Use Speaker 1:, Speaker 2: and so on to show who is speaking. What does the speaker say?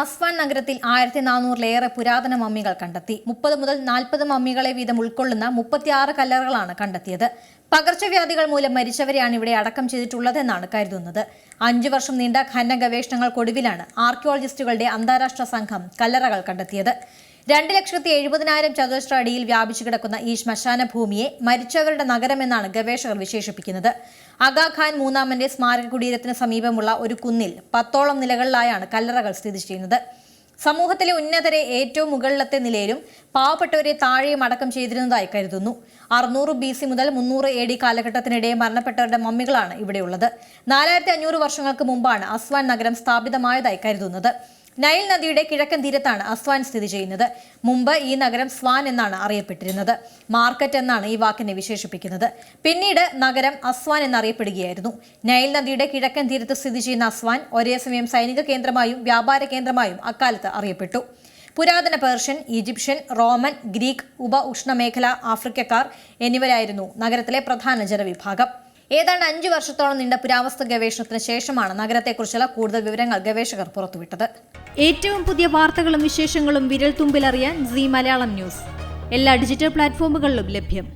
Speaker 1: Aswan നഗരത്തിൽ 1400-ലേറെ പുരാതന മമ്മികൾ കണ്ടെത്തി. 30 മുതൽ 40 മമ്മികളെ വീതം ഉൾക്കൊള്ളുന്ന 36 കല്ലറകളാണ് കണ്ടെത്തിയത്. പകർച്ചവ്യാധികൾ മൂലം മരിച്ചവരെയാണ് ഇവിടെ അടക്കം ചെയ്തിട്ടുള്ളതെന്നാണ് കരുതുന്നത്. 5 വർഷം നീണ്ട ഖനന ഗവേഷണങ്ങൾക്കൊടുവിലാണ് ആർക്കിയോളജിസ്റ്റുകളുടെ അന്താരാഷ്ട്ര സംഘം കല്ലറകൾ കണ്ടെത്തിയത്. 2,70,000 ചതുരശ്ര അടിയിൽ വ്യാപിച്ചു കിടക്കുന്ന ഈ ശ്മശാന ഭൂമിയെ മരിച്ചവരുടെ നഗരമെന്നാണ് ഗവേഷകർ വിശേഷിപ്പിക്കുന്നത്. അഗാഖാൻ മൂന്നാമന്റെ സ്മാരക കുടീരത്തിന് സമീപമുള്ള ഒരു കുന്നിൽ 10ഓളം നിലകളിലായാണ് കല്ലറകൾ സ്ഥിതി ചെയ്യുന്നത്. സമൂഹത്തിലെ ഉന്നതരെ ഏറ്റവും മുകളിലത്തെ നിലയിലും പാവപ്പെട്ടവരെ താഴെയും അടക്കം ചെയ്തിരുന്നതായി കരുതുന്നു. 600 BC മുതൽ 300 AD കാലഘട്ടത്തിനിടെ മരണപ്പെട്ടവരുടെ മമ്മികളാണ് ഇവിടെയുള്ളത്. 4500 വർഷങ്ങൾക്ക് മുമ്പാണ് അസ്വാൻ നഗരം സ്ഥാപിതമായതായി കരുതുന്നത്. നൈൽ നദിയുടെ കിഴക്കൻ തീരത്താണ് അസ്വാൻ സ്ഥിതി ചെയ്യുന്നത്. മുമ്പ് ഈ നഗരം സ്വാൻ എന്നാണ് അറിയപ്പെട്ടിരുന്നത്. മാർക്കറ്റ് എന്നാണ് ഈ വാക്കിനെ വിശേഷിപ്പിക്കുന്നത്. പിന്നീട് നഗരം അസ്വാൻ എന്നറിയപ്പെടുകയായിരുന്നു. നൈൽ നദിയുടെ കിഴക്കൻ തീരത്ത് സ്ഥിതി ചെയ്യുന്ന അസ്വാൻ ഒരേ സമയം സൈനിക കേന്ദ്രമായും വ്യാപാര കേന്ദ്രമായും അക്കാലത്ത് അറിയപ്പെട്ടു. പുരാതന പേർഷ്യൻ, ഈജിപ്ഷ്യൻ, റോമൻ, ഗ്രീക്ക്, ഉപ ഉഷ്ണമേഖല ആഫ്രിക്കക്കാർ എന്നിവരായിരുന്നു നഗരത്തിലെ പ്രധാന ജനവിഭാഗം. ഏതാണ്ട് 5 വർഷത്തോളം നീണ്ട പുരാവസ്തു ഗവേഷണത്തിന് ശേഷമാണ് നഗരത്തെക്കുറിച്ചുള്ള കൂടുതൽ വിവരങ്ങൾ ഗവേഷകർ പുറത്തുവിട്ടത്. ഏറ്റവും പുതിയ വാർത്തകളും വിശേഷങ്ങളും വിരൽ തുമ്പിലറിയാൻ സീ മലയാളം ന്യൂസ് എല്ലാ ഡിജിറ്റൽ പ്ലാറ്റ്ഫോമുകളിലും ലഭ്യം.